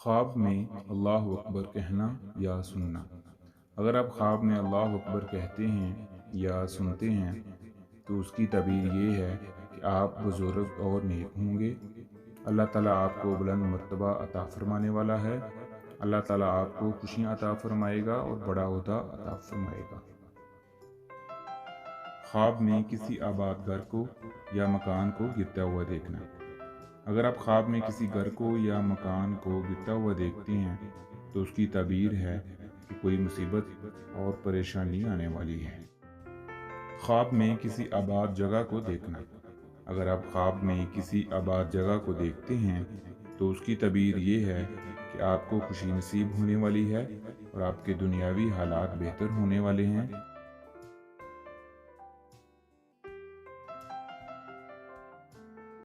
ख्वाब में अल्लाह अकबर कहना या सुनना। अगर आप ख्वाब में अल्लाह अकबर कहते हैं या सुनते हैं तो उसकी तबीर ये है कि आप बुजुर्ग और नेक होंगे। अल्लाह ताला आपको बुलंद मर्तबा अता फरमाने वाला है। अल्लाह ताला आपको खुशियाँ अता फरमाएगा और बड़ा ओहदा अता फरमाएगा। ख्वाब में किसी आबाद घर को या मकान को गिरता हुआ देखना। अगर आप ख्वाब में किसी घर को या मकान को गिरता हुआ देखते हैं तो उसकी ताबीर है कि कोई मुसीबत और परेशानी आने वाली है। ख्वाब में किसी आबाद जगह को देखना। अगर आप ख्वाब में किसी आबाद जगह को देखते हैं तो उसकी ताबीर ये है कि आपको खुशी नसीब होने वाली है और आपके दुनियावी हालात बेहतर होने वाले हैं।